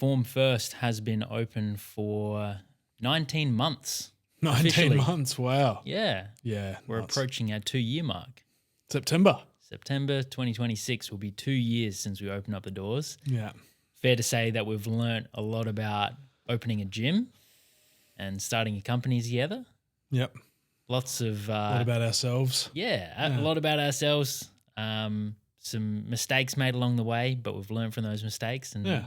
Form First has been open for 19 months. 19 officially. months. Wow. Yeah. Yeah. We're nuts. approaching our 2-year mark. September. September 2026 will be 2 years since we opened up the doors. Yeah. Fair to say that we've learnt a lot about opening a gym and starting a company together. Yep. Lots of... what about ourselves? a lot about ourselves. Some mistakes made along the way, but we've learned from those mistakes, and a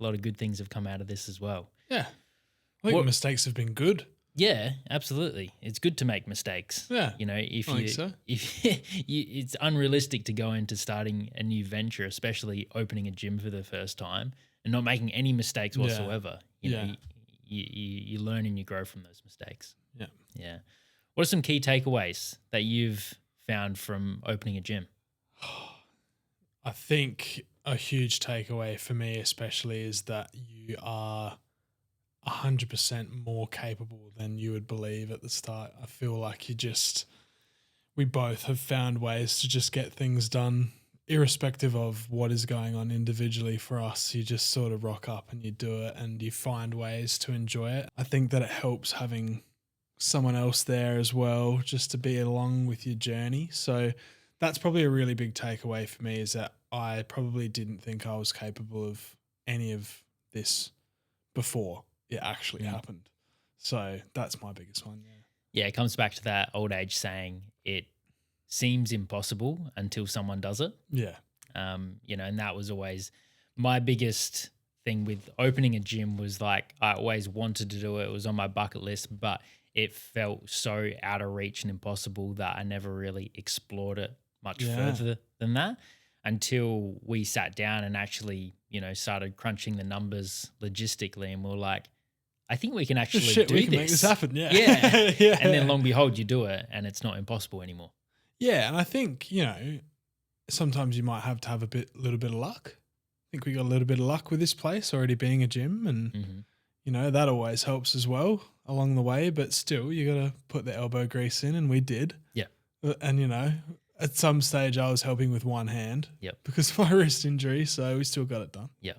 lot of good things have come out of this as well. Yeah. I think mistakes have been good. Yeah, absolutely. It's good to make mistakes. Yeah. If I think so. it's unrealistic to go into starting a new venture, especially opening a gym for the first time, and not making any mistakes whatsoever. You learn and you grow from those mistakes. Yeah. Yeah. What are some key takeaways that you've found from opening a gym? I think a huge takeaway for me especially is that you are 100% more capable than you would believe at the start. I feel like we both have found ways to just get things done irrespective of what is going on individually for us. You just sort of rock up and you do it and you find ways to enjoy it. I think that it helps having someone else there as well, just to be along with your journey. So that's probably a really big takeaway for me, is that I probably didn't think I was capable of any of this before it actually happened. So that's my biggest one. Yeah, it comes back to that old age saying, it seems impossible until someone does it. Yeah. And that was always my biggest thing with opening a gym, was like, I always wanted to do it. It was on my bucket list, but it felt so out of reach and impossible that I never really explored it much further than that, until we sat down and actually, started crunching the numbers logistically, and we're like, I think we can actually do we this. can make this happen. Yeah. Yeah. And then long behold, you do it and it's not impossible anymore. Yeah. And I think, sometimes you might have to have a little bit of luck. I think we got a little bit of luck with this place already being a gym, and, that always helps as well along the way, but still you got to put the elbow grease in, and we did. Yeah. And, at some stage I was helping with one hand because of my wrist injury. So we still got it done. Yeah.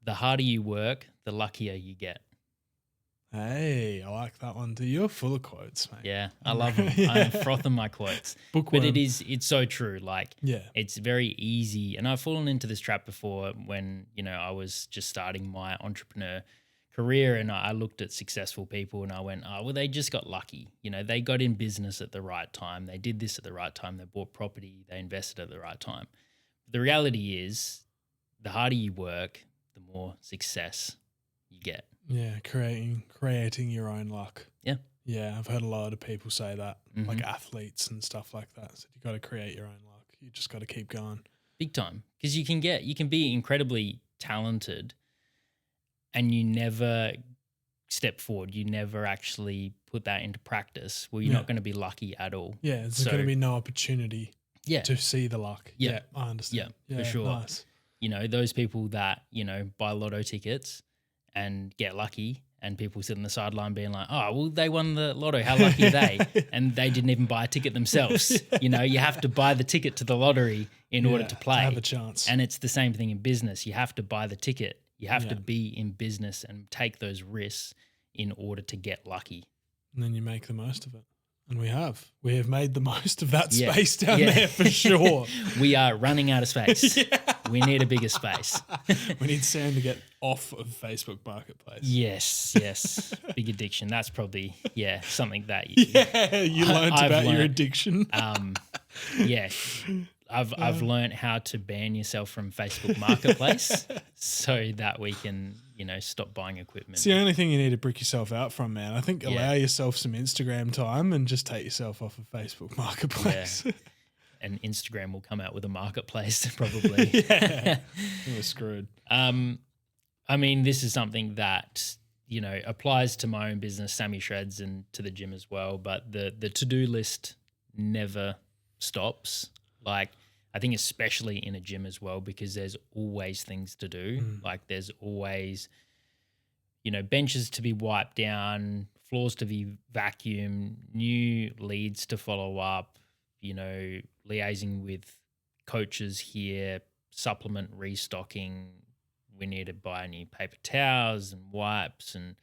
The harder you work, the luckier you get. Hey, I like that one too. You're full of quotes, mate. Yeah, I love them. I'm frothing my quotes. Bookworm. But it's so true. Like, it's very easy. And I've fallen into this trap before when, I was just starting my entrepreneur career, and I looked at successful people and I went, oh, well, they just got lucky. They got in business at the right time. They did this at the right time. They bought property. They invested at the right time. But the reality is, the harder you work, the more success you get. Yeah, creating your own luck. Yeah. Yeah, I've heard a lot of people say that, like athletes and stuff like that. So you got to create your own luck. You just got to keep going. Big time. Because you can be incredibly talented and you never step forward. You never actually put that into practice. Well, you're not going to be lucky at all. Yeah, there's going to be no opportunity to see the luck. Yeah, I understand. Yeah, for sure. Nice. Those people that, buy lotto tickets and get lucky, and people sit on the sideline being like, oh, well, they won the lotto. How lucky are they? And they didn't even buy a ticket themselves. You have to buy the ticket to the lottery in order to play. To have a chance. And it's the same thing in business. You have to buy the ticket. You have to be in business and take those risks in order to get lucky. And then you make the most of it. And we have made the most of that space down there for sure. We are running out of space. We need a bigger space. We need Sam to get off of Facebook Marketplace. Yes. Big addiction. That's probably, something that you learned about your addiction. I've learned how to ban yourself from Facebook Marketplace so that we can, stop buying equipment. It's the only thing you need to brick yourself out from, man. I think allow yourself some Instagram time and just take yourself off of Facebook Marketplace. Yeah. And Instagram will come out with a marketplace probably. We're screwed. This is something that, applies to my own business, Sammy Shreds, and to the gym as well. But the to-do list never stops. Like, I think especially in a gym as well, because there's always things to do. Like, there's always, benches to be wiped down, floors to be vacuumed, new leads to follow up, liaising with coaches here, supplement restocking, we need to buy new paper towels and wipes, and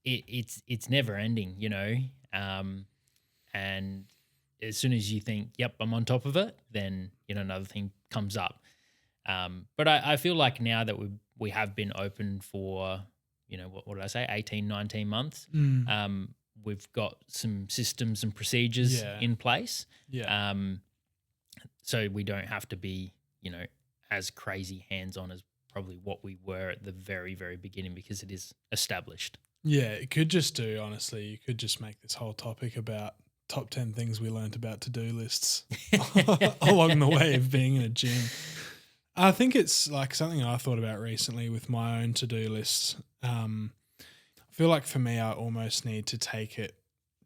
it's never ending, you know. And as soon as you think, "Yep, I'm on top of it," then another thing comes up. But I feel like now that we have been open for what did I say, 18, 19 months. Mm. We've got some systems and procedures Yeah. in place. Yeah. So we don't have to be, as crazy hands-on as probably what we were at the very, very beginning, because it is established. Yeah, it could just do, honestly, you could just make this whole topic about top 10 things we learned about to-do lists along the way of being in a gym. I think it's like something I thought about recently with my own to-do lists. I feel like for me, I almost need to take it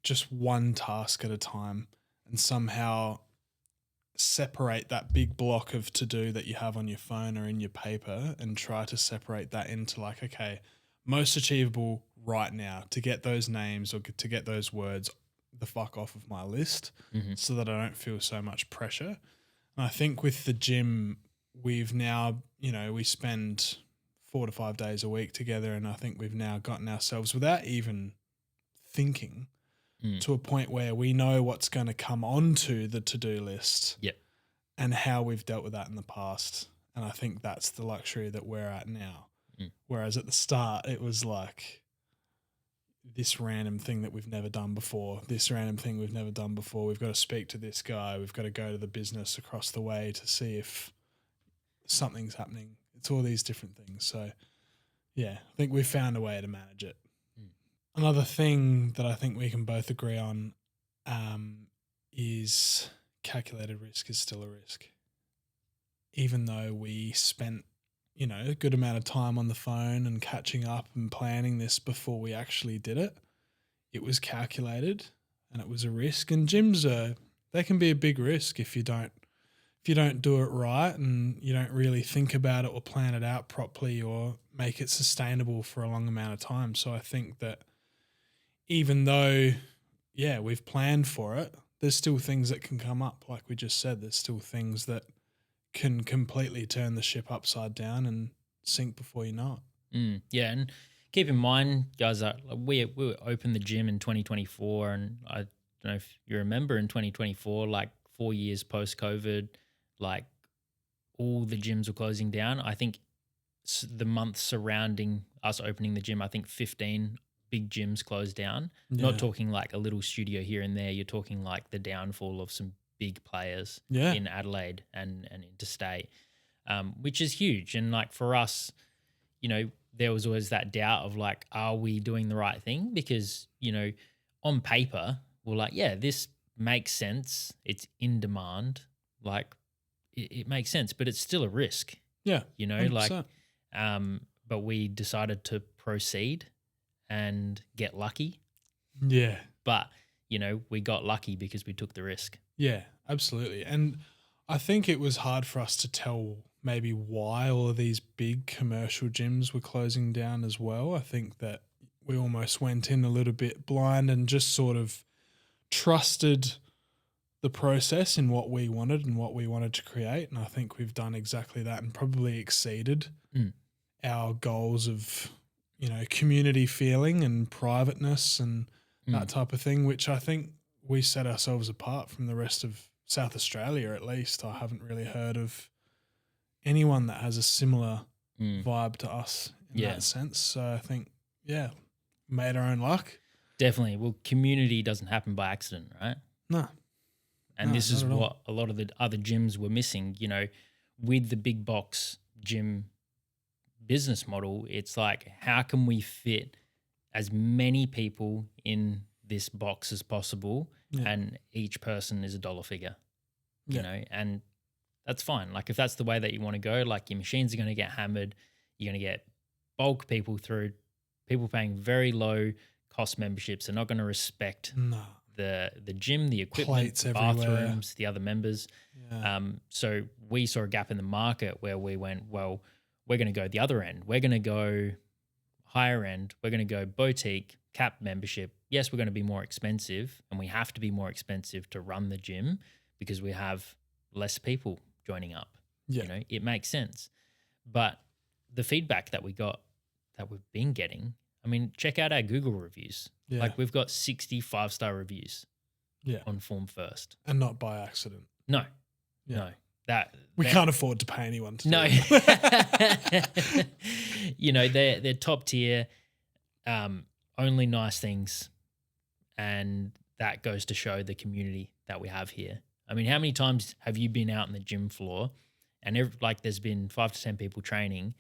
just one task at a time and somehow separate that big block of to-do that you have on your phone or in your paper and try to separate that into like, okay, most achievable right now to get those names or to get those words the fuck off of my list so that I don't feel so much pressure. And I think with the gym, we've now, we spend 4 to 5 days a week together, and I think we've now gotten ourselves, without even thinking, to a point where we know what's going to come onto the to-do list. Yep. And how we've dealt with that in the past. And I think that's the luxury that we're at now. Whereas at the start, it was like this random thing that we've never done before, this random thing we've never done before. We've got to speak to this guy. We've got to go to the business across the way to see if something's happening. It's all these different things. So, yeah, I think we've found a way to manage it. Another thing that I think we can both agree on is calculated risk is still a risk. Even though we spent, a good amount of time on the phone and catching up and planning this before we actually did it, it was calculated and it was a risk. And gyms they can be a big risk if you don't do it right and you don't really think about it or plan it out properly or make it sustainable for a long amount of time. So I think that even though, we've planned for it, there's still things that can come up. Like we just said, there's still things that can completely turn the ship upside down and sink before you know it. Yeah, and keep in mind, guys, we opened the gym in 2024, and I don't know if you remember in 2024, like 4 years post-COVID, like all the gyms were closing down. I think the month surrounding us opening the gym, I think 15 big gyms closed down. Yeah. Not talking like a little studio here and there. You're talking like the downfall of some big players in Adelaide and interstate, which is huge. And like for us, there was always that doubt of like, are we doing the right thing? Because, on paper, we're like, yeah, this makes sense. It's in demand. Like it makes sense, but it's still a risk. Yeah. 100%. Like, but we decided to proceed and get lucky. Yeah. But, we got lucky because we took the risk. Yeah, absolutely. And I think it was hard for us to tell maybe why all of these big commercial gyms were closing down as well. I think that we almost went in a little bit blind and just sort of trusted the process in what we wanted and what we wanted to create. And I think we've done exactly that and probably exceeded our goals of, community feeling and privateness and that type of thing, which I think we set ourselves apart from the rest of South Australia, at least. I haven't really heard of anyone that has a similar vibe to us in that sense. So I think, made our own luck. Definitely. Well, community doesn't happen by accident, right? No. And this is what a lot of the other gyms were missing. With the big box gym business model, it's like, how can we fit as many people in this box as possible, and each person is a dollar figure, and that's fine. Like if that's the way that you want to go, like your machines are going to get hammered, you're going to get bulk people through, people paying very low cost memberships. They're not going to respect the gym, the equipment, the bathrooms, the other members. So we saw a gap in the market where we went, well, we're going to go the other end. We're going to go higher end. We're going to go boutique, cap membership. Yes, we're going to be more expensive, and we have to be more expensive to run the gym because we have less people joining up. It makes sense. But the feedback that we've been getting. I mean, check out our Google reviews. Yeah. Like we've got 65-star reviews Yeah. on Form First. And not by accident. No, Yeah. no, We can't afford to pay anyone to do no. it. You know, they're top tier, only nice things, and that goes to show the community that we have here. I mean, how many times have you been out on the gym floor and there's been 5 to 10 people training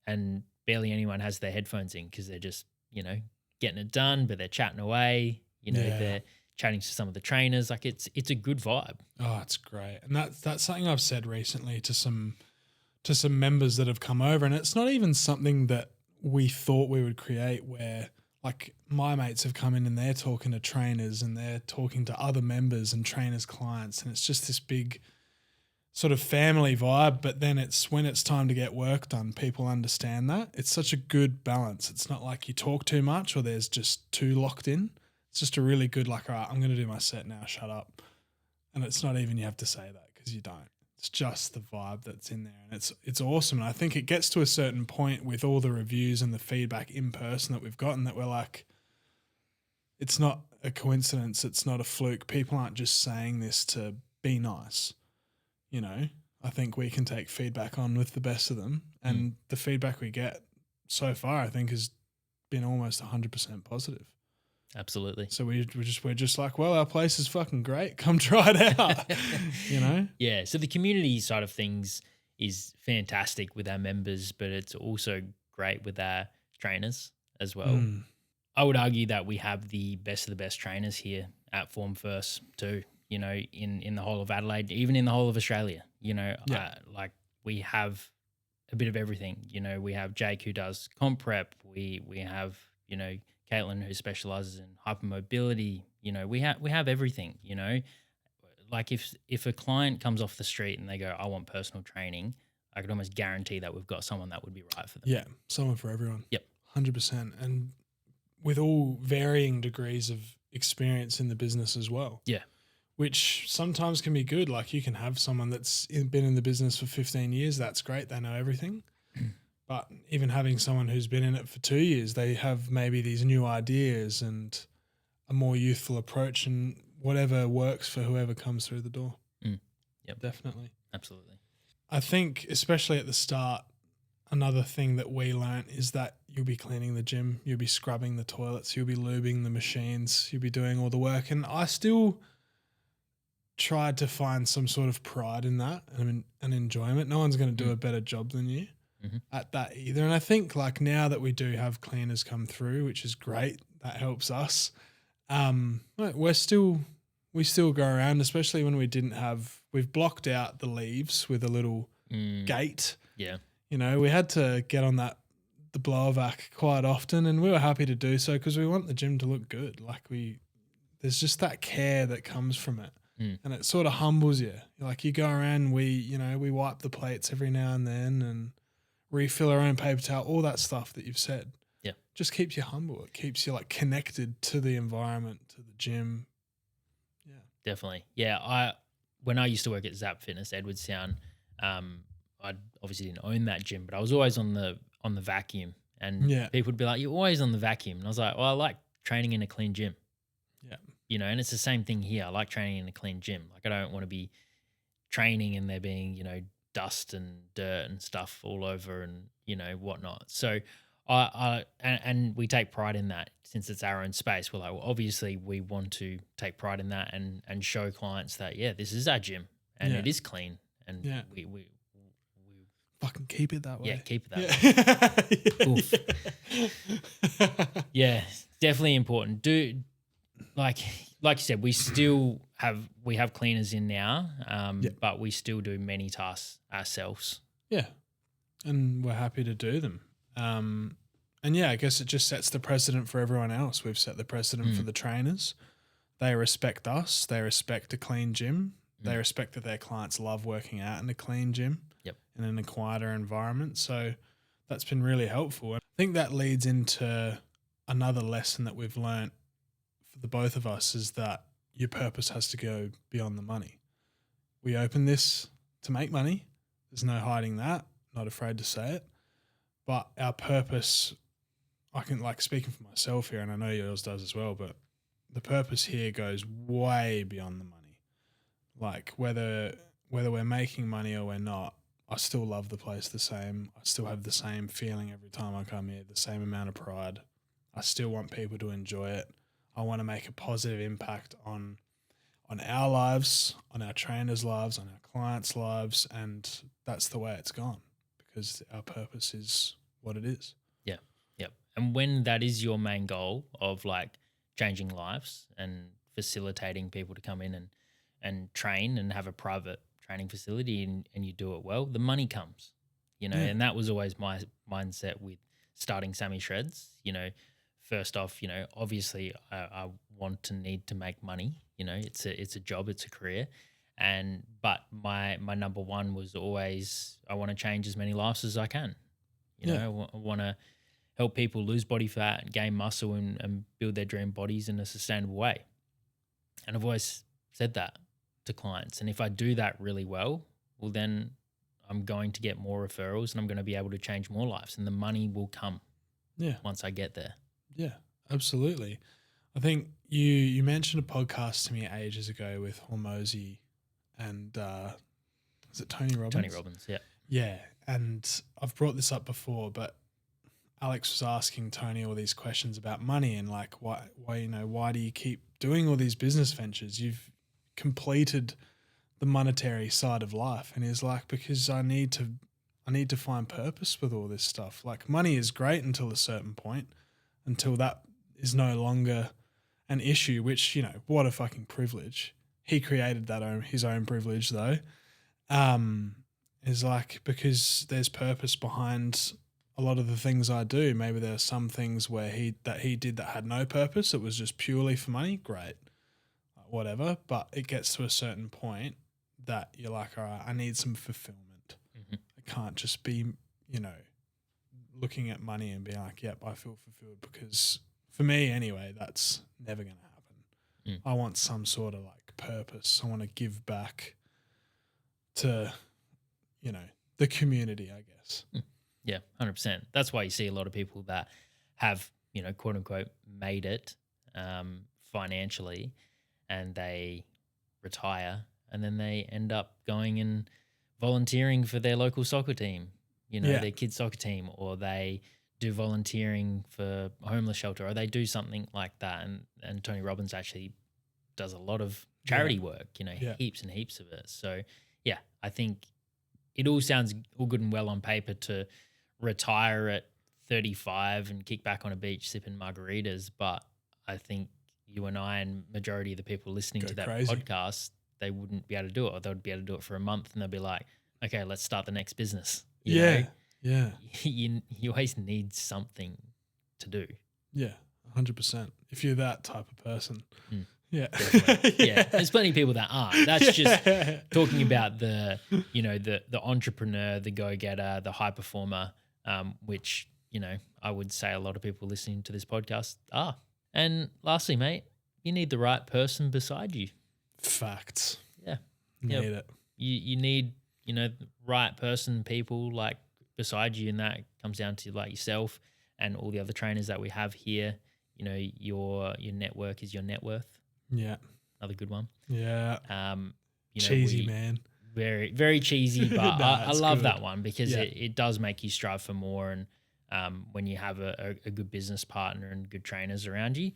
and barely anyone has their headphones in because they're just, you know, getting it done, but they're chatting away, you know, Yeah. they're chatting to some of the trainers. Like it's a good vibe. Oh, it's great. And that's something I've said recently to some members that have come over. And it's not even something that we thought we would create, where like my mates have come in and they're talking to trainers and they're talking to other members and trainers' clients. And it's just this big sort of family vibe. But then when it's time to get work done, people understand that. It's such a good balance. It's not like you talk too much or there's just too locked in. It's just a really good, like, all right, I'm going to do my set now, shut up. And it's not even you have to say that, because you don't. It's just the vibe that's in there. And it's awesome. And I think it gets to a certain point with all the reviews and the feedback in person that we've gotten that we're like, it's not a coincidence. It's not a fluke. People aren't just saying this to be nice. You know, I think we can take feedback on with the best of them. And the feedback we get so far, I think, has been almost 100% positive. Absolutely. So we're just like, well, our place is fucking great. Come try it out. You know? Yeah. So the community side of things is fantastic with our members, but it's also great with our trainers as well. I would argue that we have the best of the best trainers here at Form First too, you know, in the whole of Adelaide, even in the whole of Australia, you know, like we have a bit of everything. You know, we have Jake who does comp prep. We have, you know, Caitlin who specializes in hypermobility. You know, we have everything, you know. Like if a client comes off the street and they go, I want personal training, I could almost guarantee that we've got someone that would be right for them. Yeah, someone for everyone. Yep. 100%. And with all varying degrees of experience in the business as well. Yeah. Which sometimes can be good. Like you can have someone that's been in the business for 15 years. That's great. They know everything. But even having someone who's been in it for 2 years, they have maybe these new ideas and a more youthful approach, and whatever works for whoever comes through the door. Yep. Definitely. Absolutely. I think especially at the start, another thing that we learnt is that you'll be cleaning the gym, you'll be scrubbing the toilets, you'll be lubing the machines, you'll be doing all the work. And I still tried to find some sort of pride in that and enjoyment. No one's going to do a better job than you at that either. And I think like now that we do have cleaners come through, which is great, that helps us. We still go around, especially when we've blocked out the leaves with a little gate. Yeah. You know, we had to get on the blower vac quite often, and we were happy to do so because we want the gym to look good. Like there's just that care that comes from it. And it sort of humbles you. Like you go around, we wipe the plates every now and then and refill our own paper towel, all that stuff that you've said. Yeah. Just keeps you humble. It keeps you like connected to the environment, to the gym. Yeah. Definitely. Yeah. When I used to work at Zap Fitness, Edwardstown, I obviously didn't own that gym, but I was always on the vacuum, and people would be like, "You're always on the vacuum." And I was like, "Well, I like training in a clean gym." Yeah. You know, and it's the same thing here. I like training in a clean gym. Like I don't want to be training and there being, you know, dust and dirt and stuff all over and, you know, whatnot. So and we take pride in that since it's our own space. We're like, well, obviously we want to take pride in that and show clients that, yeah, this is our gym and it is clean. And we fucking keep it that way. Yeah, keep it that way. Yeah, definitely important. Like you said, we have cleaners in now, but we still do many tasks ourselves. Yeah, and we're happy to do them. And yeah, I guess it just sets the precedent for everyone else. We've set the precedent for the trainers. They respect us. They respect a clean gym. They respect that their clients love working out in a clean gym and in a quieter environment. So that's been really helpful. And I think that leads into another lesson that we've learnt for the both of us, is that your purpose has to go beyond the money. We open this to make money. There's no hiding that. Not afraid to say it. But our purpose, I can like speaking for myself here, and I know yours does as well, but the purpose here goes way beyond the money. Like whether we're making money or we're not, I still love the place the same. I still have the same feeling every time I come here, the same amount of pride. I still want people to enjoy it. I want to make a positive impact on our lives, on our trainers' lives, on our clients' lives, and that's the way it's gone because our purpose is what it is. Yeah. Yep. And when that is your main goal of like changing lives and facilitating people to come in and train and have a private training facility and you do it well, the money comes, Yeah. and that was always my mindset with starting Sammy Shreds. First off, obviously I want to need to make money. It's a job, it's a career. But my number one was always I want to change as many lives as I can. I want to help people lose body fat, gain muscle, and build their dream bodies in a sustainable way. And I've always said that to clients. And if I do that really well, then I'm going to get more referrals and I'm going to be able to change more lives, and the money will come once I get there. Yeah, absolutely. I think you mentioned a podcast to me ages ago with Hormozy and is it Tony Robbins? Tony Robbins, yeah. Yeah, and I've brought this up before, but Alex was asking Tony all these questions about money and like why do you keep doing all these business ventures? You've completed the monetary side of life, and he's like, because I need to find purpose with all this stuff. Like money is great until a certain point, until that is no longer an issue. Which what a fucking privilege. He created his own privilege though. Is like because there's purpose behind a lot of the things I do. Maybe there are some things where he did that had no purpose. It was just purely for money. Great, whatever. But it gets to a certain point that you're like, all right, I need some fulfillment. Mm-hmm. I can't just be, looking at money and being like, yep, I feel fulfilled, because for me anyway, that's never going to happen. I want some sort of like purpose. I want to give back to, the community, I guess. Yeah, 100%. That's why you see a lot of people that have, quote unquote, made it financially, and they retire and then they end up going and volunteering for their local soccer team, their kids' soccer team, or they do volunteering for a homeless shelter, or they do something like that. And Tony Robbins actually does a lot of charity work, heaps and heaps of it. So, yeah, I think it all sounds all good and well on paper to retire at 35 and kick back on a beach sipping margaritas. But I think you and I and majority of the people listening to that podcast, they wouldn't be able to do it, or they would be able to do it for a month and they'll be like, okay, let's start the next business. You know? You always need something to do. Yeah, 100%. If you're that type of person. Yeah. Yeah. There's plenty of people that aren't. That's just talking about the entrepreneur, the go-getter, the high performer, which, I would say a lot of people listening to this podcast are. And lastly, mate, you need the right person beside you. Facts. Yeah. Need it. You need, the right person, people like beside you, and that comes down to like yourself and all the other trainers that we have here. Your network is your net worth. Yeah. Another good one. Yeah. Cheesy, man. Very, very cheesy, but I love good. that one because it does make you strive for more. And when you have a good business partner and good trainers around you,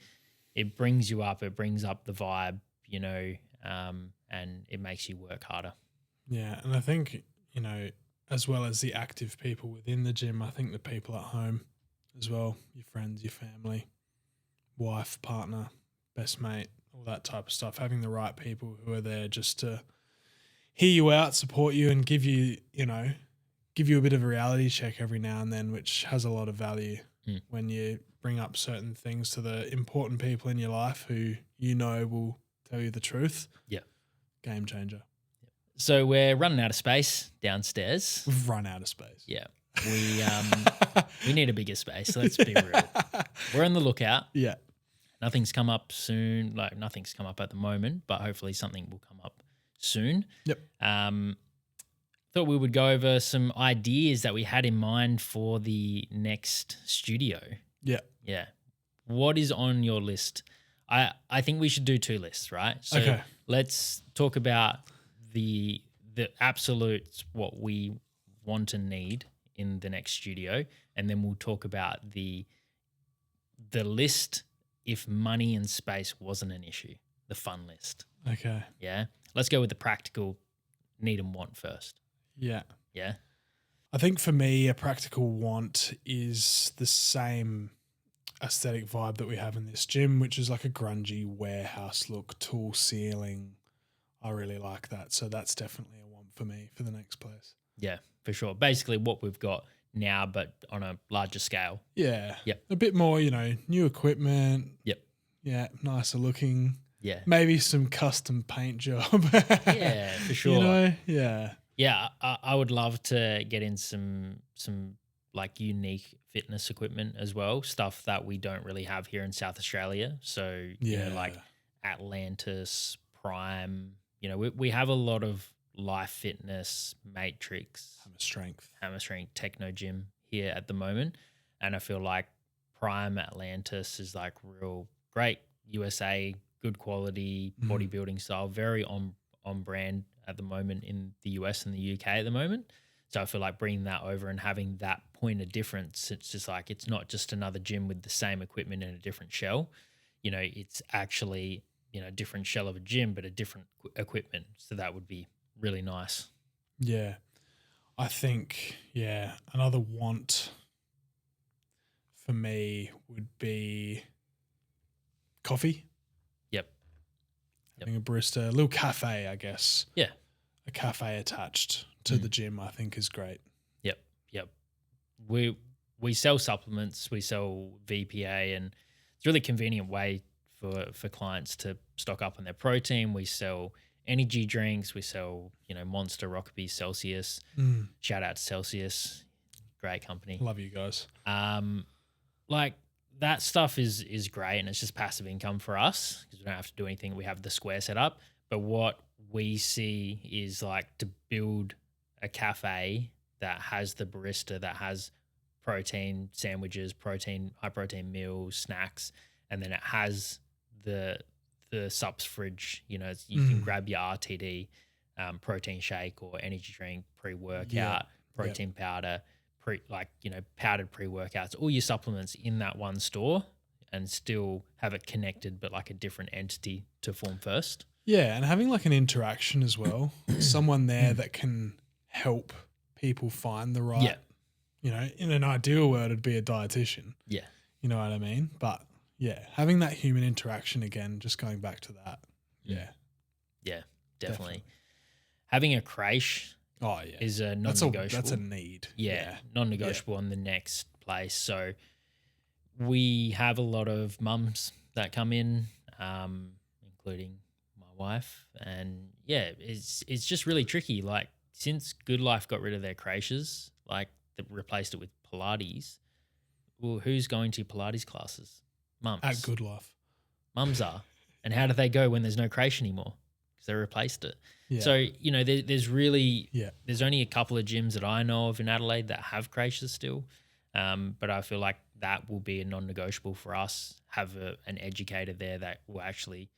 it brings you up. It brings up the vibe, and it makes you work harder. Yeah. And I think, as well as the active people within the gym, I think the people at home as well, your friends, your family, wife, partner, best mate, all that type of stuff, having the right people who are there just to hear you out, support you, and give you a bit of a reality check every now and then, which has a lot of value when you bring up certain things to the important people in your life who will tell you the truth. Yeah. Game changer. So we're running out of space downstairs. We've run out of space. Yeah. We need a bigger space. Let's be real. We're on the lookout. Yeah. Nothing's come up soon. Like nothing's come up at the moment, but hopefully something will come up soon. Yep. thought we would go over some ideas that we had in mind for the next studio. Yeah. Yeah. What is on your list? I think we should do 2 lists, right? So Okay. let's talk about the absolutes, what we want and need in the next studio, and then we'll talk about the list if money and space wasn't an issue, the fun list. Okay. Yeah. Let's go with the practical need and want first. Yeah. Yeah. I think for me, a practical want is the same aesthetic vibe that we have in this gym, which is like a grungy warehouse look, tall ceiling. I really like that. So that's definitely a want for me for the next place. Yeah, for sure. Basically what we've got now, but on a larger scale. Yeah. Yep. A bit more, new equipment. Yep. Yeah. Nicer looking. Yeah. Maybe some custom paint job. Yeah, for sure. Yeah. Yeah, I would love to get in some like unique fitness equipment as well, stuff that we don't really have here in South Australia. So, like Atlantis, Prime, we have a lot of Life Fitness, Matrix, Hammer Strength, Techno Gym here at the moment. And I feel like Prime Atlantis is like real great USA, good quality bodybuilding style, very on brand at the moment in the US and the UK at the moment. So I feel like bringing that over and having that point of difference, it's just like, it's not just another gym with the same equipment in a different shell. It's actually, a different shell of a gym, but a different equipment. So that would be really nice. Yeah. I think, another want for me would be coffee. Yep. Having a barista, a little cafe, I guess. Yeah. A cafe attached to the gym, I think is great. Yep. We sell supplements, we sell VPA, and it's a really convenient way for clients to stock up on their protein. We sell energy drinks, we sell, Monster, Rockaby, Celsius. Shout out to Celsius. Great company. Love you guys. Like that stuff is great, and it's just passive income for us because we don't have to do anything. We have the Square set up. But what we see is like to build a cafe that has the barista, that has protein sandwiches, high protein meals, snacks, and then it has the subs fridge. You can grab your RTD protein shake or energy drink, pre-workout, protein powder, powdered pre-workouts, all your supplements in that one store, and still have it connected, but like a different entity to Form First. Yeah, and having like an interaction as well, someone there that can help people find the right, in an ideal world, it'd be a dietitian. Yeah. You know what I mean? But yeah, having that human interaction again, just going back to that. Yeah. Yeah, definitely. Having a creche is a non-negotiable. That's a need. Yeah, non-negotiable on the next place. So we have a lot of mums that come in, including my wife, and it's just really tricky. Like since Good Life got rid of their creches, like they replaced it with Pilates. Well, who's going to Pilates classes? Mums. At Good Life. Mums are. And how do they go when there's no creche anymore? Because they replaced it. Yeah. So, there's really, there's only a couple of gyms that I know of in Adelaide that have creches still. But I feel like that will be a non-negotiable for us. Have an educator there that will actually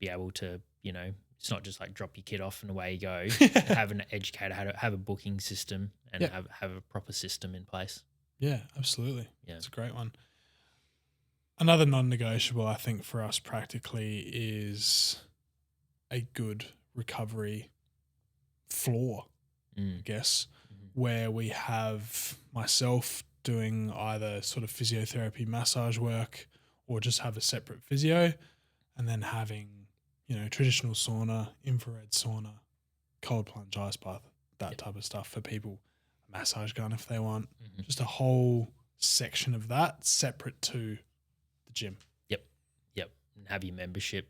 be able to, it's not just like drop your kid off and away you go. Have an educator, have a booking system, and have a proper system in place. Yeah, absolutely. Yeah, it's a great one. Another non-negotiable, I think, for us practically is a good recovery floor, I guess, where we have myself doing either sort of physiotherapy, massage work, or just have a separate physio, and then having, traditional sauna, infrared sauna, cold plunge, ice bath, that type of stuff for people, a massage gun if they want, just a whole section of that separate to the gym. Yep. And have your membership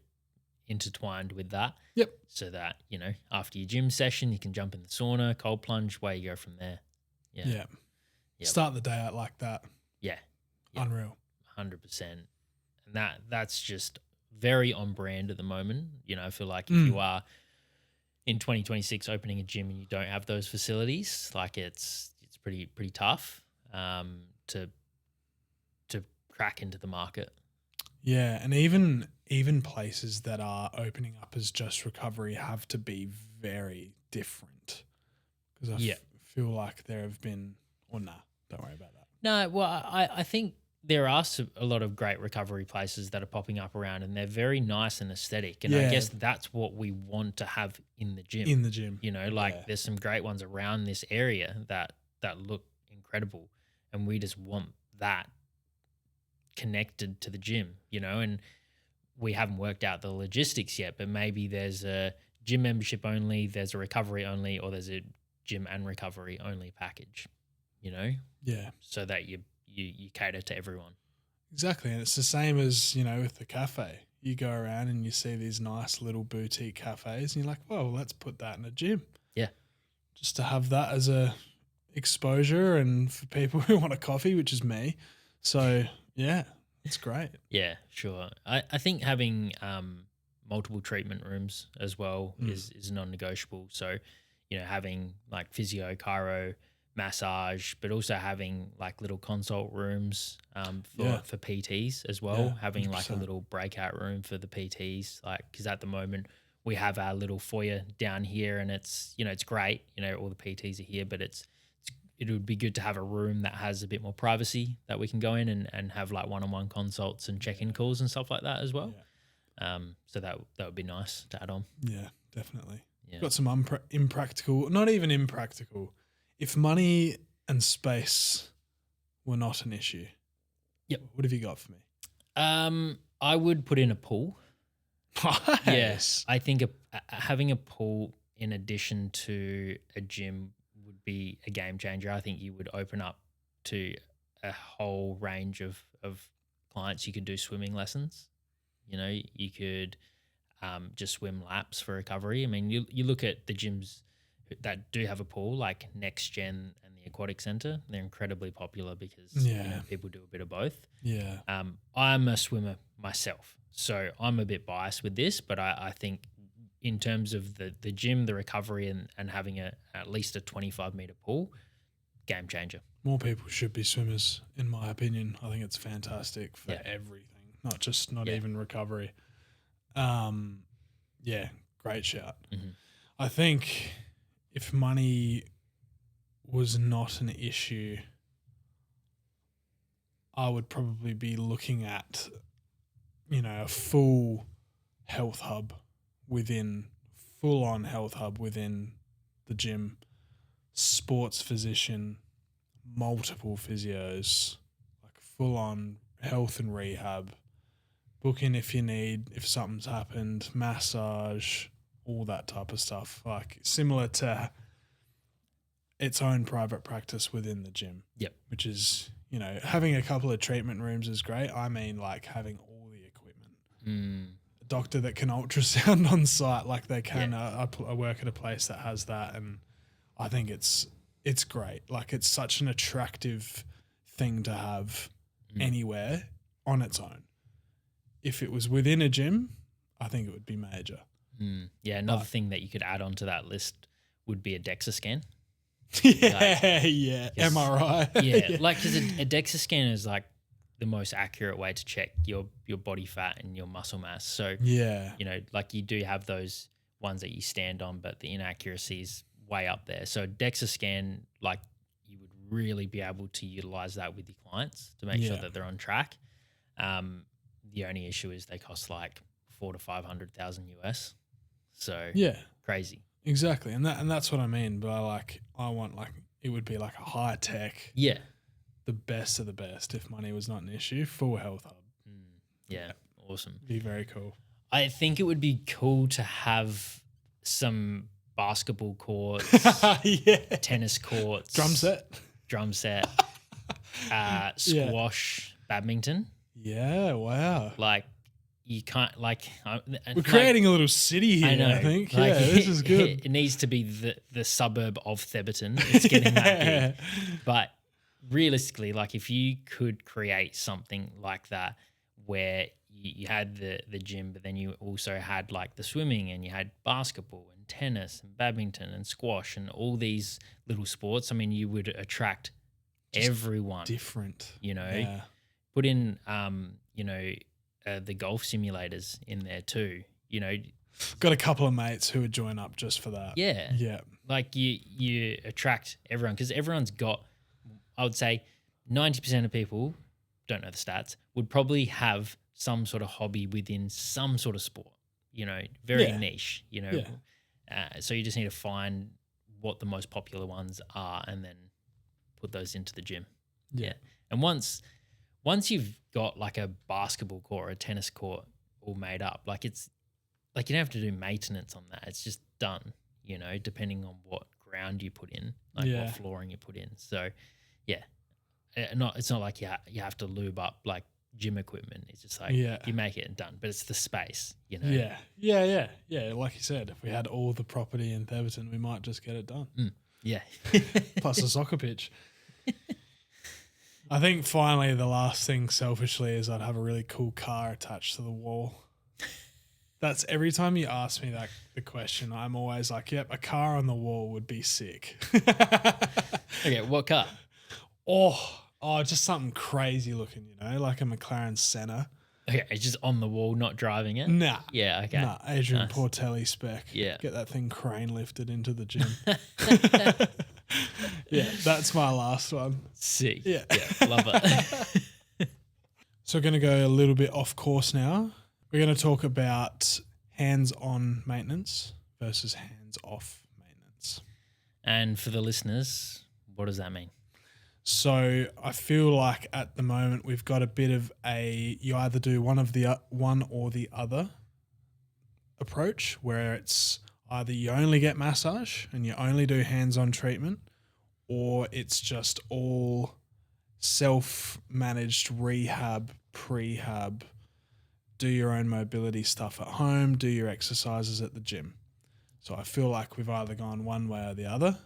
intertwined with that. Yep. So that, after your gym session, you can jump in the sauna, cold plunge, away you go from there. Yeah. Yep. Start the day out like that. Yeah. Unreal. 100%. And that's just very on brand at the moment. I feel like if you are, in 2026 opening a gym and you don't have those facilities, like it's pretty tough to crack into the market. Yeah, and even places that are opening up as just recovery have to be very different, because I feel like there have been, or nah, don't worry about that. No, well, I think there are a lot of great recovery places that are popping up around, and they're very nice and aesthetic. And I guess that's what we want to have in the gym. In the gym, you know, like there's some great ones around this area that look incredible, and we just want that connected to the gym, you know. And we haven't worked out the logistics yet, but maybe there's a gym membership only, there's a recovery only, or there's a gym and recovery only package, you know? Yeah. So that you cater to everyone. Exactly. And it's the same as, you know, with the cafe. You go around and you see these nice little boutique cafes and you're like, well, let's put that in a gym. Yeah. Just to have that as a exposure and for people who want a coffee, which is me. So, yeah, it's great. Yeah, sure. I think having multiple treatment rooms as well is non-negotiable. So, you know, having like physio, chiro, massage, but also having like little consult rooms for PTs as well. Having 100%. Like a little breakout room for the PTs, like, because at the moment we have our little foyer down here, and it's, you know, it's great. You know, all the PTs are here, but it would be good to have a room that has a bit more privacy that we can go in and have like one-on-one consults and check-in calls and stuff like that as well. Yeah. So that would be nice to add on. Yeah, definitely. Yeah. Got some impractical, not even impractical. If money and space were not an issue, what have you got for me? I would put in a pool. Nice. Yes, I think having a pool in addition to a gym would be a game changer. I think you would open up to a whole range of clients. You could do swimming lessons. You know, you could just swim laps for recovery. I mean, you look at the gyms that do have a pool, like Next Gen and the Aquatic Centre. They're incredibly popular because you know, people do a bit of both. Yeah. I'm a swimmer myself, so I'm a bit biased with this, but I think in terms of the gym, the recovery, and having at least a 25-meter pool, game changer. More people should be swimmers, in my opinion. I think it's fantastic for everything, not even recovery. Yeah, great shout. Mm-hmm. I think if money was not an issue, I would probably be looking at, you know, a full-on health hub within the gym, sports physician, multiple physios, like full-on health and rehab, book in if something's happened, massage, all that type of stuff, like similar to its own private practice within the gym. Yep. Which is, you know, having a couple of treatment rooms is great. I mean, like having all the equipment. A doctor that can ultrasound on site like they can. I work at a place that has that, and I think it's great. Like, it's such an attractive thing to have anywhere on its own. If it was within a gym, I think it would be major. Yeah, another thing that you could add onto that list would be a DEXA scan. Yeah, MRI. Yeah, like, because a DEXA scan is like the most accurate way to check your body fat and your muscle mass. So, you know, like you do have those ones that you stand on, but the inaccuracy is way up there. So DEXA scan, like, you would really be able to utilize that with your clients to make sure that they're on track. The only issue is they cost like $400,000 to $500,000 US. So crazy. Exactly, and that's what I mean. But I want it would be like a high tech, the best of the best. If money was not an issue, full health hub. Yeah, awesome. Be very cool. I think it would be cool to have some basketball courts, tennis courts, drum set, squash, badminton. Yeah, wow. Like, you can't, we're creating a little city here, I think. Like, this is good. It needs to be the suburb of Theberton. It's getting that big. But realistically, like, if you could create something like that where you had the gym, but then you also had like the swimming, and you had basketball and and tennis and badminton and squash and all these little sports, I mean, you would attract Just everyone. different. You know, Yeah. put in, the golf simulators in there too. You know, Got a couple of mates who would join up just for that. yeah, Yeah. like you attract everyone because everyone's got. I would say 90% of people, don't know the stats, would probably have some sort of hobby within some sort of sport. You know, very Yeah. niche. You know, so you just need to find what the most popular ones are and then put those into the gym. Yeah. And once you've got like a basketball court or a tennis court all made up, like it's like you don't have to do maintenance on that. It's just done, you know, depending on what ground you put in, like what flooring you put in. So, yeah, it's not like you have to lube up like gym equipment. It's just like you make it and done. But it's the space, you know. Yeah. Like you said, if we had all the property in Theberton, we might just get it done. Yeah. Plus a soccer pitch. I think finally the last thing selfishly is I'd have a really cool car attached to the wall. That's every time you ask me the question, I'm always like, yep, a car on the wall would be sick. Okay, what car? Oh, just something crazy looking, you know, like a McLaren Senna. Okay, it's just on the wall, not driving it? Nah. Yeah, okay. Nah, Adrian Portelli spec. Yeah. Get that thing crane lifted into the gym. Yeah, that's my last one. Sick. Yeah. Love it. So we're going to go a little bit off course now. We're going to talk about hands-on maintenance versus hands-off maintenance. And for the listeners, what does that mean? So I feel like at the moment we've got a bit of you either do one or the other approach, where it's either you only get massage and you only do hands-on treatment, or it's just all self-managed rehab, prehab, do your own mobility stuff at home, do your exercises at the gym. So I feel like we've either gone one way or the other.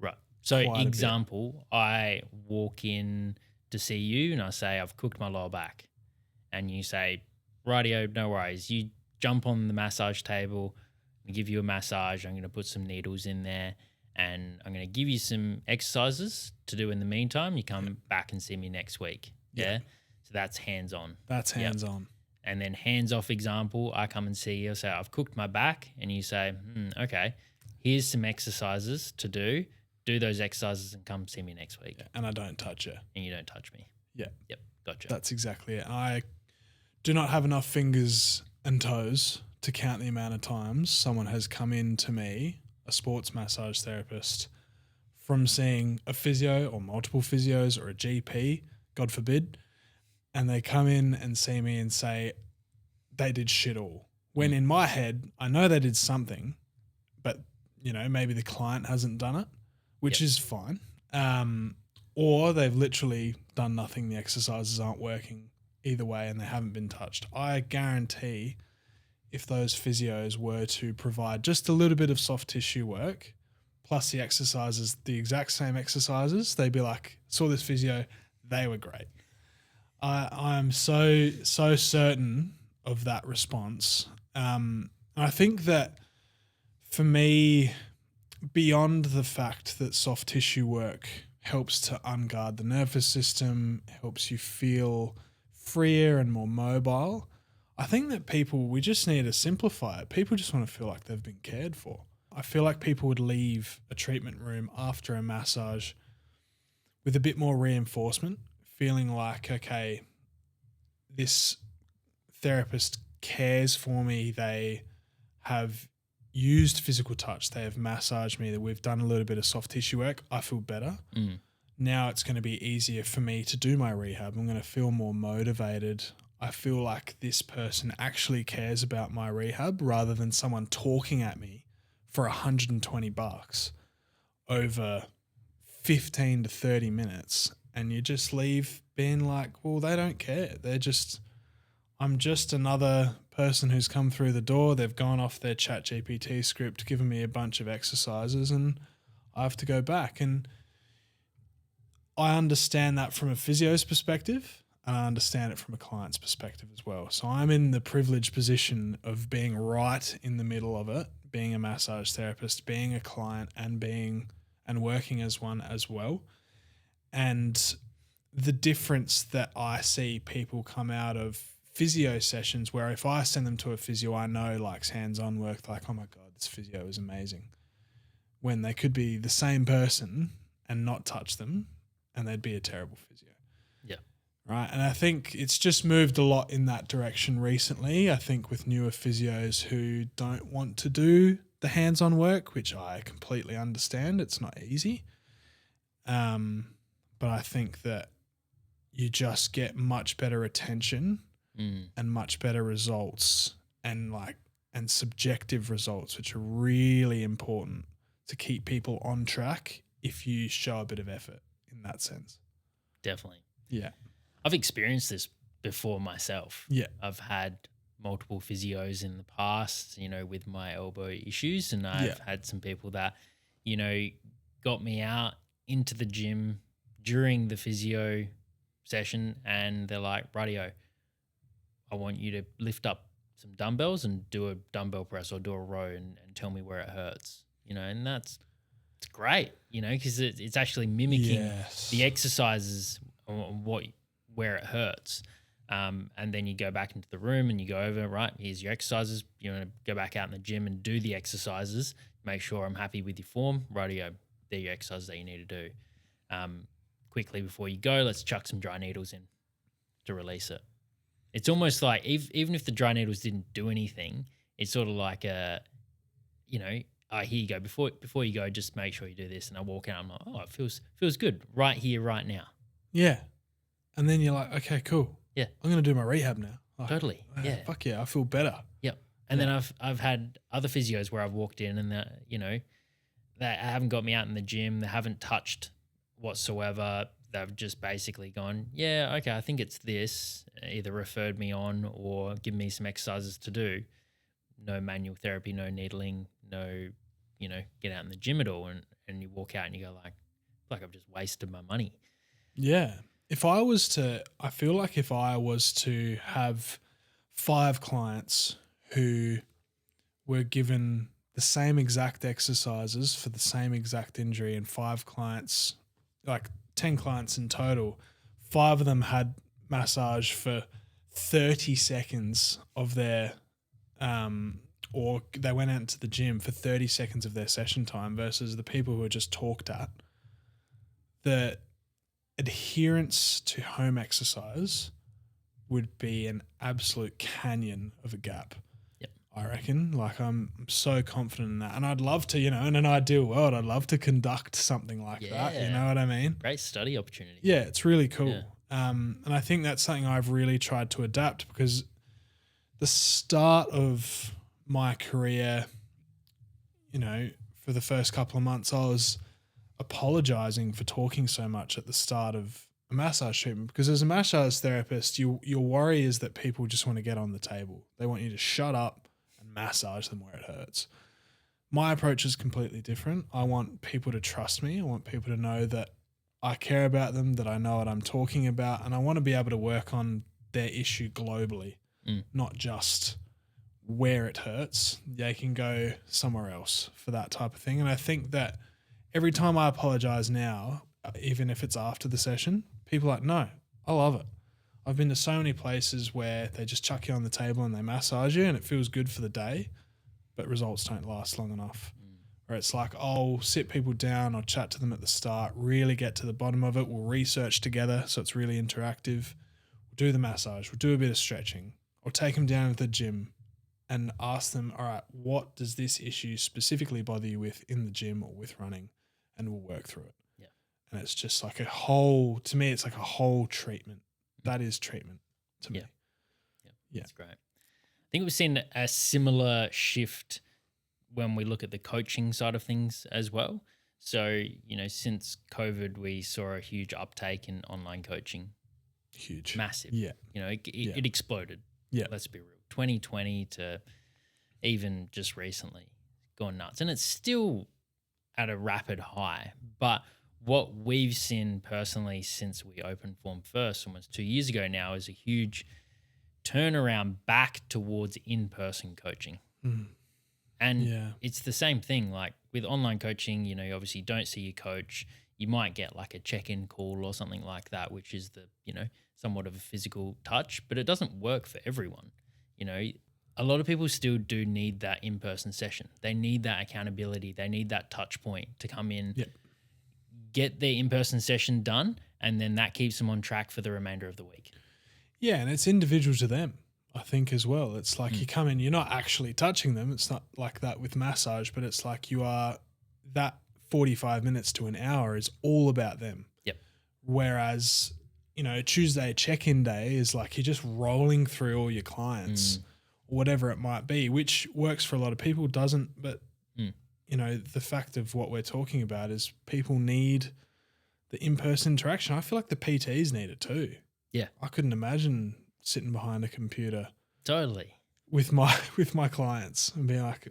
Right. So example, I walk in to see you and I say, I've cooked my lower back. And you say, rightio, no worries. You jump on the massage table, I give you a massage. I'm going to put some needles in there and I'm going to give you some exercises to do in the meantime. You come back and see me next week. Yeah. So that's hands-on. That's hands-on. And then hands-off example, I come and see you. I say, I've cooked my back. And you say, okay, here's some exercises to do. Do those exercises and come see me next week. Yeah, and I don't touch you. And you don't touch me. Yeah. Yep. Gotcha. That's exactly it. I do not have enough fingers and toes to count the amount of times someone has come in to me, a sports massage therapist, from seeing a physio or multiple physios or a GP, God forbid, and they come in and see me and say they did shit all. When in my head, I know they did something, but, you know, maybe the client hasn't done it, which is fine. Or they've literally done nothing. The exercises aren't working either way and they haven't been touched. I guarantee if those physios were to provide just a little bit of soft tissue work, plus the exercises, the exact same exercises, they'd be like, saw this physio, they were great. I'm so certain of that response. I think that for me, beyond the fact that soft tissue work helps to unguard the nervous system, helps you feel freer and more mobile, I think that we just need to simplify it. People just want to feel like they've been cared for. I feel like people would leave a treatment room after a massage with a bit more reinforcement, feeling like, okay, this therapist cares for me. They have used physical touch. They have massaged me. That we've done a little bit of soft tissue work. I feel better. Now it's going to be easier for me to do my rehab. I'm going to feel more motivated. I feel like this person actually cares about my rehab rather than someone talking at me for $120 over 15 to 30 minutes. And you just leave being like, well, they don't care. I'm just another person who's come through the door. They've gone off their ChatGPT script, given me a bunch of exercises, and I have to go back. And I understand that from a physio's perspective, and I understand it from a client's perspective as well. So I'm in the privileged position of being right in the middle of it being a massage therapist, being a client, and working as one as well. And the difference that I see people come out of physio sessions, where if I send them to a physio I know likes hands-on work, like, oh my God, this physio is amazing, when they could be the same person and not touch them and they'd be a terrible physio. Yeah. Right. And I think it's just moved a lot in that direction recently. I think with newer physios who don't want to do the hands-on work, which I completely understand. It's not easy. But I think that you just get much better attention and much better results and subjective results, which are really important to keep people on track if you show a bit of effort in that sense. Definitely. Yeah. I've experienced this before myself. Yeah. I've had multiple physios in the past, with my elbow issues, and I've had some people that, got me out into the gym during the physio session, and they're like, "Radio, I want you to lift up some dumbbells and do a dumbbell press or do a row and tell me where it hurts." And it's great, because it's actually mimicking the exercises where it hurts. And then you go back into the room and you go over, right, here's your exercises. You want to go back out in the gym and do the exercises. Make sure I'm happy with your form. Rightio, they're your exercises that you need to do. Quickly before you go, let's chuck some dry needles in to release it. It's almost like even if the dry needles didn't do anything, it's sort of like here you go. Before you go, just make sure you do this. And I walk out, I'm like, oh, it feels good right here, right now. Yeah. And then you're like, okay, cool. Yeah. I'm going to do my rehab now. Like, totally. Yeah. Fuck yeah, I feel better. Yep. And then I've had other physios where I've walked in and they haven't got me out in the gym. They haven't touched whatsoever. They've just basically gone, yeah, okay, I think it's this, either referred me on or given me some exercises to do. No manual therapy, no needling, no, get out in the gym at all. And you walk out and you go like I've just wasted my money. Yeah. I feel like if I was to have 5 clients who were given the same exact exercises for the same exact injury, and 5 clients, like 10 clients in total, 5 of them had massage for 30 seconds of their, or they went out into the gym for 30 seconds of their session time versus the people who were just talked at, the adherence to home exercise would be an absolute canyon of a gap. Yep. I reckon. Like, I'm so confident in that. And I'd love to, in an ideal world, I'd love to conduct something like that. You know what I mean? Great study opportunity. Yeah, it's really cool. Yeah. And I think that's something I've really tried to adapt, because the start of my career, for the first couple of months, I was apologizing for talking so much at the start of a massage treatment, because as a massage therapist, your worry is that people just want to get on the table. They want you to shut up and massage them where it hurts. My approach is completely different. I want people to trust me. I want people to know that I care about them, that I know what I'm talking about, and I want to be able to work on their issue globally, not just where it hurts. They can go somewhere else for that type of thing. And I think that every time I apologize now, even if it's after the session, people are like, no, I love it. I've been to so many places where they just chuck you on the table and they massage you and it feels good for the day, but results don't last long enough. Or it's like, I'll sit people down, I'll chat to them at the start, really get to the bottom of it. We'll research together, so it's really interactive. We'll do the massage, we'll do a bit of stretching. I'll take them down to the gym and ask them, all right, what does this issue specifically bother you with in the gym or with running? And we'll work through it. Yeah. And it's just like it's like a whole treatment. That is treatment to me. Yeah. That's great. I think we've seen a similar shift when we look at the coaching side of things as well. So, since COVID, we saw a huge uptake in online coaching. Huge. Massive. Yeah. It exploded. Yeah. Let's be real. 2020 to even just recently, gone nuts. And it's still at a rapid high. But what we've seen personally since we opened Form First almost 2 years ago now is a huge turnaround back towards in-person coaching. And Yeah. it's the same thing. Like with online coaching, you know, you obviously don't see your coach. You might get like a check-in call or something like that, which is the, you know, somewhat of a physical touch, but it doesn't work for everyone. You know, a lot of people still do need that in-person session. They need that accountability. They need that touch point to come in, Yep. get their in-person session done, and then that keeps them on track for the remainder of the week. Yeah, and it's individual to them, I think, as well. It's like you come in, you're not actually touching them. It's not like that with massage, but it's like you are, that 45 minutes to an hour is all about them. Yep. Whereas, you know, Tuesday check-in day is like you're just rolling through all your clients, whatever it might be, which works for a lot of people, doesn't. But, you know, the fact of what we're talking about is people need the in-person interaction. I feel like the PTs need it too. Yeah. I couldn't imagine sitting behind a computer Totally. with my clients and being like,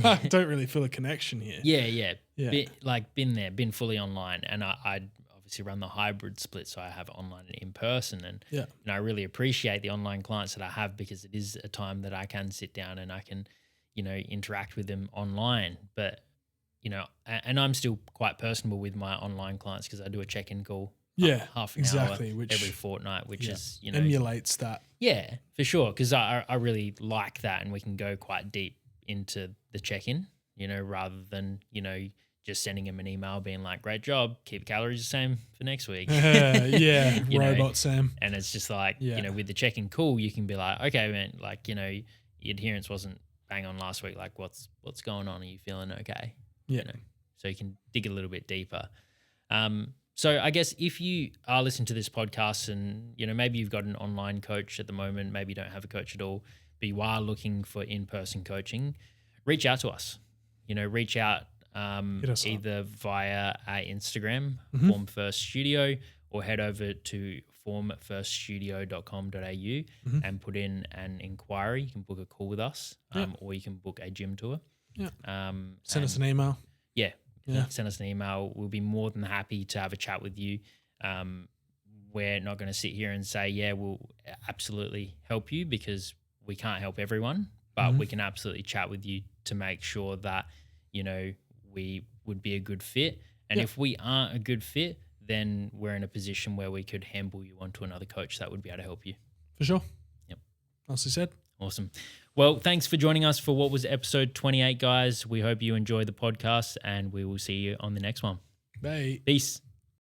I don't really feel a connection here. Yeah. Yeah. Been there, been fully online. And I obviously run the hybrid split, so I have online and in person. And Yeah. I really appreciate the online clients that I have because it is a time that I can sit down and I can, you know, interact with them online. But, you know, and I'm still quite personable with my online clients because I do a check-in call. Yeah, Half an exactly, hour which every fortnight, which is, you know, emulates that. Yeah, for sure. Because I really like that, and we can go quite deep into the check-in, you know, rather than, you know, just sending them an email being like, great job, keep calories the same for next week. Yeah, You know, robot Sam. and it's just like, Yeah. you know, with the check-in call, you can be like, okay, man, like, you know, your adherence wasn't bang on last week. Like, what's going on? Are you feeling okay? Yeah. You know, so you can dig a little bit deeper. So I guess if you are listening to this podcast and, you know, maybe you've got an online coach at the moment, maybe you don't have a coach at all, but you are looking for in-person coaching, reach out to us. You know, reach out Hit us up. either via our Instagram, Mhm. Form First Studio, or head over to formfirststudio.com.au and put in an inquiry. You can book a call with us, or you can book a gym tour. Yeah. Send Send us an email. Yeah. Yeah. Send us an email. We'll be more than happy to have a chat with you. We're not going to sit here and say, yeah, we'll absolutely help you because we can't help everyone, but we can absolutely chat with you to make sure that, you know, we would be a good fit. And if we aren't a good fit, then we're in a position where we could handball you onto another coach that would be able to help you. For sure. Yep. Nicely said. Awesome. Well, thanks for joining us for what was episode 28, guys. We hope you enjoyed the podcast and we will see you on the next one. Bye. Peace.